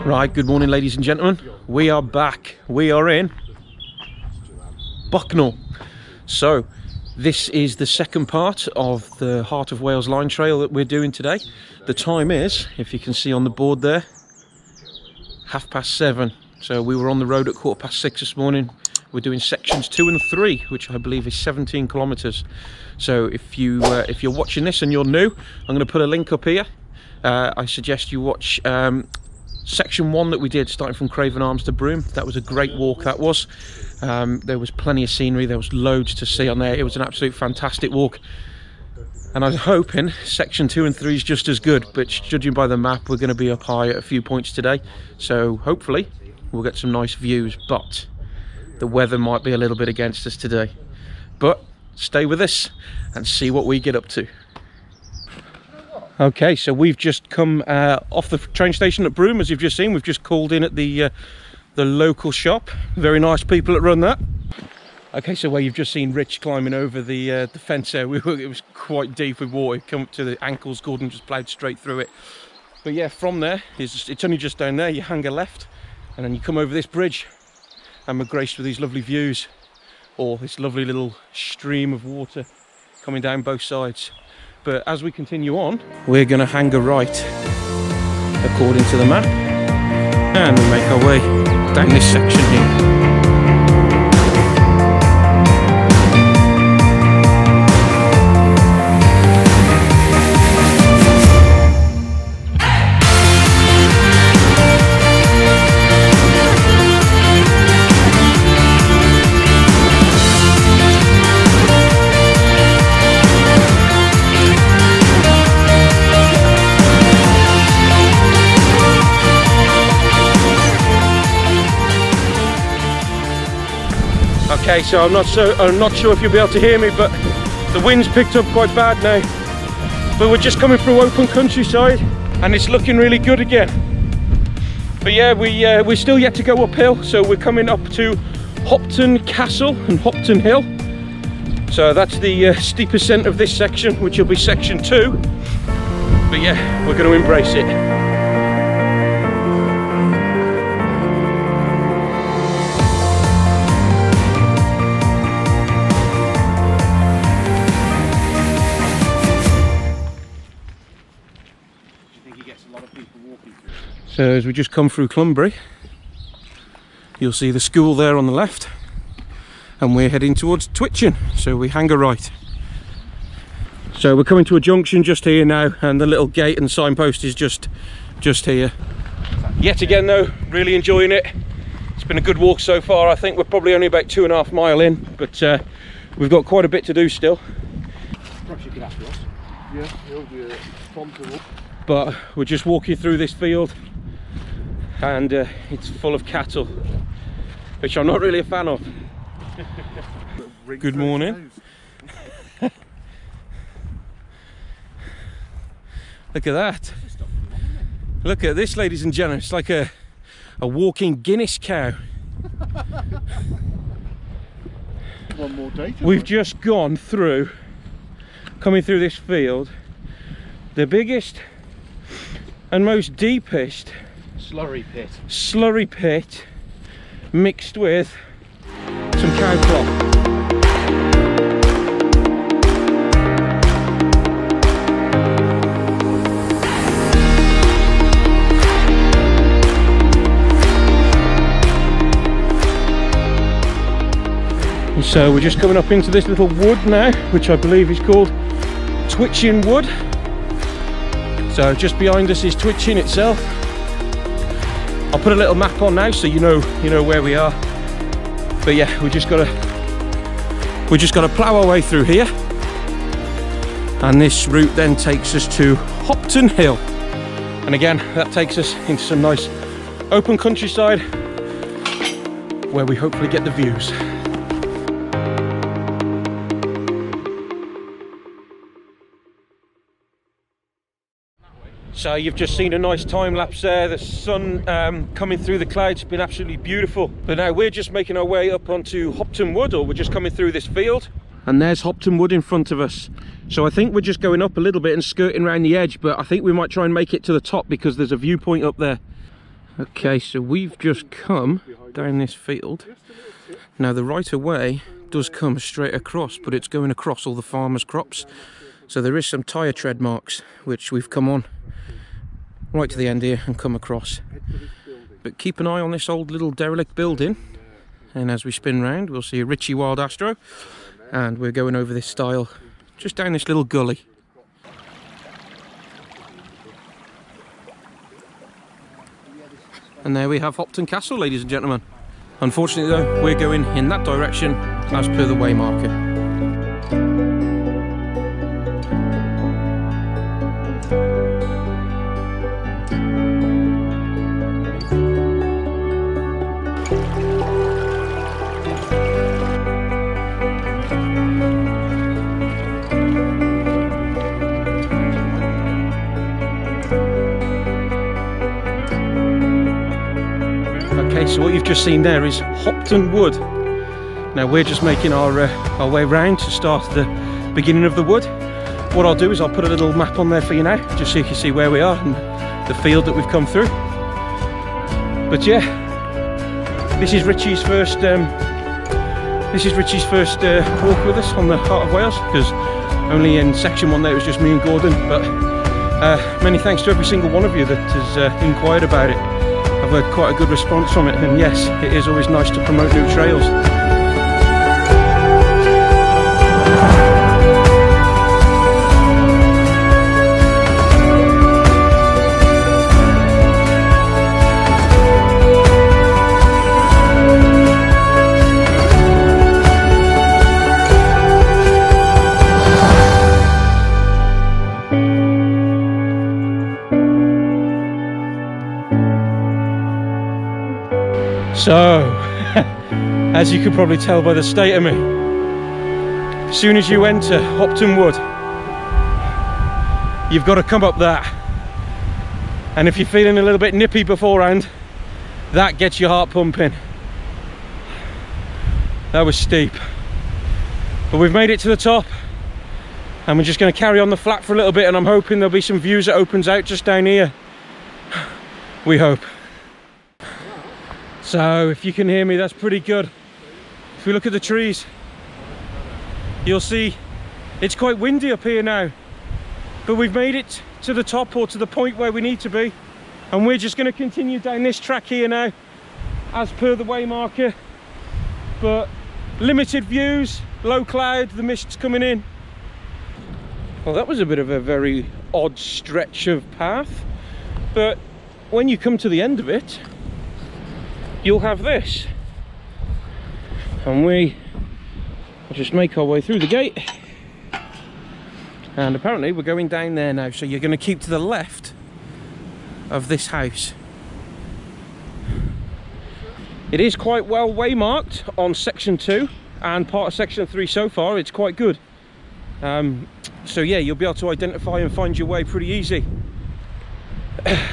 Right, good morning ladies and gentlemen. We are back. We are in Bucknell. So this is the second part of the Heart of Wales line trail that we're doing today. The time is, if you can see on the board there, 7:30. So we were on the road at 6:15 this morning. We're doing sections 2 and 3, which I believe is 17 kilometers. So if you're watching this and you're new, I'm going to put a link up here. I suggest you watch section 1 that we did, starting from Craven Arms to Broome. That was a great walk, that was. There was plenty of scenery, there was loads to see on there. It was an absolute fantastic walk. And I was hoping section 2 and 3 is just as good, but judging by the map, we're going to be up high at a few points today. So hopefully we'll get some nice views, but the weather might be a little bit against us today. But stay with us and see what we get up to. Okay, so we've just come off the train station at Broome, as you've just seen. We've just called in at the local shop. Very nice people that run that. Okay, so where you've just seen Rich climbing over the fence there, it was quite deep with water. Come up to the ankles, Gordon just ploughed straight through it. But yeah, from there, it's only just down there. You hang a left, and then you come over this bridge, and we're graced with these lovely views, or this lovely little stream of water coming down both sides. But as we continue on, we're going to hang a right according to the map, and we make our way down this section here. Okay, so I'm not sure if you'll be able to hear me, but the wind's picked up quite bad now. But we're just coming through open countryside, and it's looking really good again. But yeah, we're still yet to go uphill, so we're coming up to Hopson Castle and Hopson Hill. So that's the steep ascent of this section, which will be section 2. But yeah, we're going to embrace it. So as we just come through Clunbury, you'll see the school there on the left, and we're heading towards Twitching, so we hang a right. So we're coming to a junction just here now, and the little gate and signpost is just here. Yet again though, really enjoying it. It's been a good walk so far. I think we're probably only about 2.5 miles in, but we've got quite a bit to do still. Perhaps you could ask us. Yeah, it'll be fun to walk. But we're just walking through this field, and it's full of cattle, which I'm not really a fan of. Good morning. Look at that. Look at this, ladies and gentlemen. It's like a walking Guinness cow. One more day. We've just gone through, coming through this field, the biggest and most deepest slurry pit mixed with some cow crop. And so we're just coming up into this little wood now, which I believe is called Twitching Wood. So just behind us is Twitching itself. I'll put a little map on now so you know where we are. But yeah, we just gotta plough our way through here, and this route then takes us to Hopson Hill, and again that takes us into some nice open countryside where we hopefully get the views. So you've just seen a nice time lapse there. The sun coming through the clouds has been absolutely beautiful. But now we're just making our way up onto Hopton Wood, or we're just coming through this field. And there's Hopton Wood in front of us. So I think we're just going up a little bit and skirting around the edge, but I think we might try and make it to the top because there's a viewpoint up there. Okay, so we've just come down this field. Now the right of way does come straight across, but it's going across all the farmers' crops. So there is some tyre tread marks, which we've come on right to the end here and come across. But keep an eye on this old little derelict building. And as we spin round, we'll see a Ritchie Wild Astro. And we're going over this stile, just down this little gully. And there we have Hopton Castle, ladies and gentlemen. Unfortunately though, we're going in that direction as per the way marker. So what you've just seen there is Hopton Wood. Now we're just making our way round to start the beginning of the wood. What I'll do is I'll put a little map on there for you now, just so you can see where we are and the field that we've come through. But yeah, this is Ritchie's first walk with us on the Heart of Wales, because only in section 1 there it was just me and Gordon. But many thanks to every single one of you that has inquired about it. I've had quite a good response from it, and yes, it is always nice to promote new trails. So, as you can probably tell by the state of me, as soon as you enter Hopton Wood, you've got to come up that. And if you're feeling a little bit nippy beforehand, that gets your heart pumping. That was steep. But we've made it to the top, and we're just going to carry on the flat for a little bit, and I'm hoping there'll be some views that opens out just down here. We hope. So if you can hear me, that's pretty good. If you look at the trees, you'll see it's quite windy up here now, but we've made it to the top, or to the point where we need to be, and we're just going to continue down this track here now as per the way marker. But limited views, low cloud, the mist's coming in. Well, that was a bit of a very odd stretch of path, but when you come to the end of it, you'll have this, and we will just make our way through the gate, and apparently we're going down there now. So you're going to keep to the left of this house. It is quite well waymarked on section 2 and part of section 3 so far. It's quite good, so yeah, you'll be able to identify and find your way pretty easy.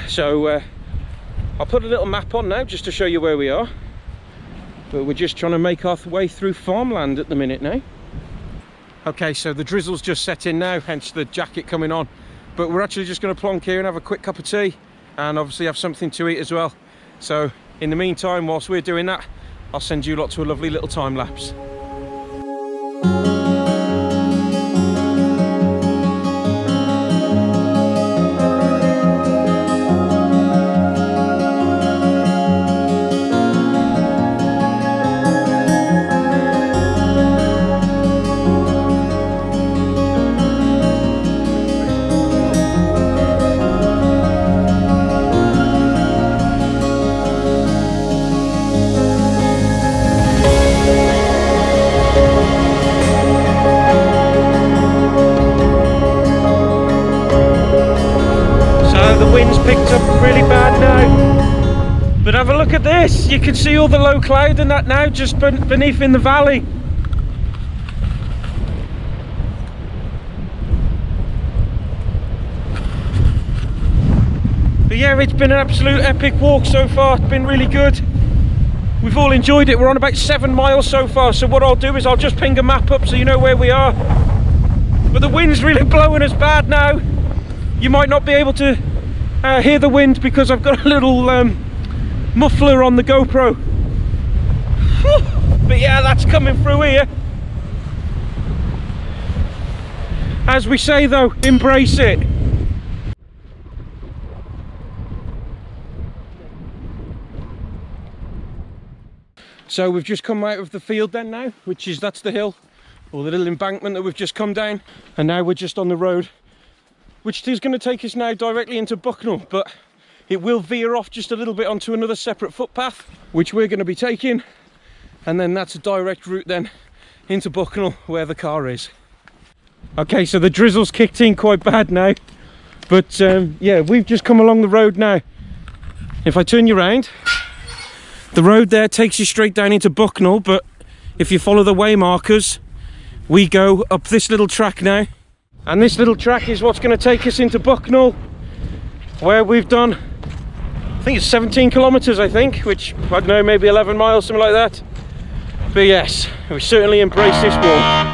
So I'll put a little map on now just to show you where we are, but we're just trying to make our way through farmland at the minute now. Okay, so the drizzle's just set in now, hence the jacket coming on, but we're actually just going to plonk here and have a quick cup of tea, and obviously have something to eat as well. So in the meantime, whilst we're doing that, I'll send you lot to a lovely little time lapse. Picked up really bad now, but have a look at this. You can see all the low cloud and that now just beneath in the valley. But yeah, it's been an absolute epic walk so far. It's been really good. We've all enjoyed it. We're on about 7 miles so far, so what I'll do is I'll just ping a map up so you know where we are. But the wind's really blowing us bad now. You might not be able to hear the wind because I've got a little muffler on the GoPro. But yeah, that's coming through here. As we say though, embrace it. So we've just come out of the field then now, that's the hill, or the little embankment that we've just come down, and now we're just on the road, which is going to take us now directly into Bucknell, but it will veer off just a little bit onto another separate footpath, which we're going to be taking, and then that's a direct route then into Bucknell where the car is. Okay, so the drizzle's kicked in quite bad now, but yeah, we've just come along the road now. If I turn you around, the road there takes you straight down into Bucknell, but if you follow the way markers, we go up this little track now. And this little track is what's going to take us into Bucknell, where we've done, I think it's 17 kilometres, I think, which, I don't know, maybe 11 miles, something like that. But yes, we certainly embrace this walk.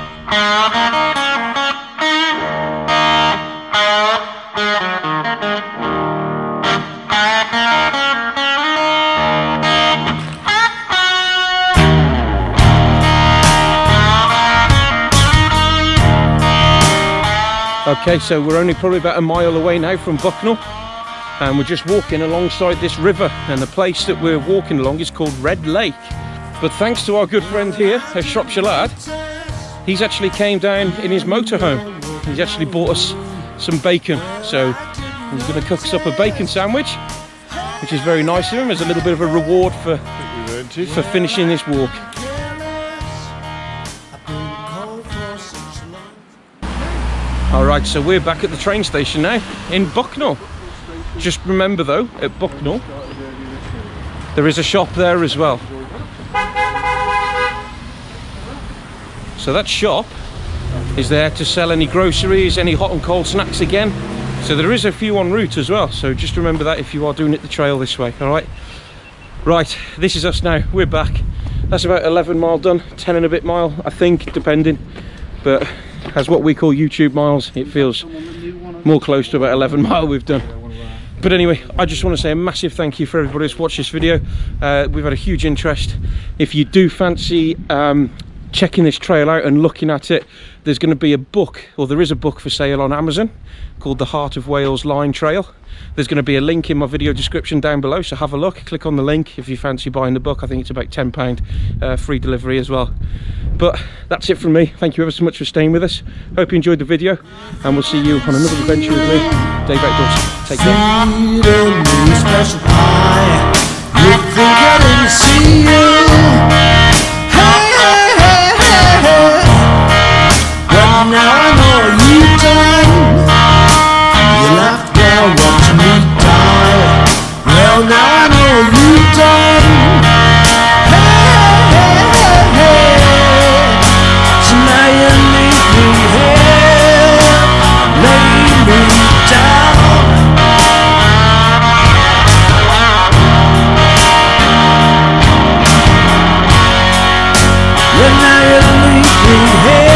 Okay, so we're only probably about a mile away now from Bucknell, and we're just walking alongside this river, and the place that we're walking along is called Red Lake. But thanks to our good friend here, A Shropshire Lad, he's actually came down in his motorhome. He's actually bought us some bacon, so he's going to cook us up a bacon sandwich, which is very nice of him as a little bit of a reward for finishing this walk. Alright, so we're back at the train station now in Bucknell. Just remember though, at Bucknell, there is a shop there as well. So that shop is there to sell any groceries, any hot and cold snacks again. So there is a few en route as well, so just remember that if you are doing it the trail this way, alright? Right, this is us now, we're back. That's about 11 mile done, 10 and a bit mile, I think, depending. But as what we call YouTube miles, it feels more close to about 11 mile we've done. But anyway, I just want to say a massive thank you for everybody who's watched this video. We've had a huge interest. If you do fancy checking this trail out and looking at it, there's going to be a book, or there is a book for sale on Amazon called The Heart of Wales Line Trail. There's going to be a link in my video description down below, so have a look, click on the link if you fancy buying the book. I think it's about £10, free delivery as well. But that's it from me. Thank you ever so much for staying with us. Hope you enjoyed the video, and we'll see you on another adventure with me, Dave Outdoors. Take care. Now I know you done. You left girl watching me die. Well, now I know you done. Hey, hey, hey, hey. So now you leave me here, lay me down. Well, now you leave me here.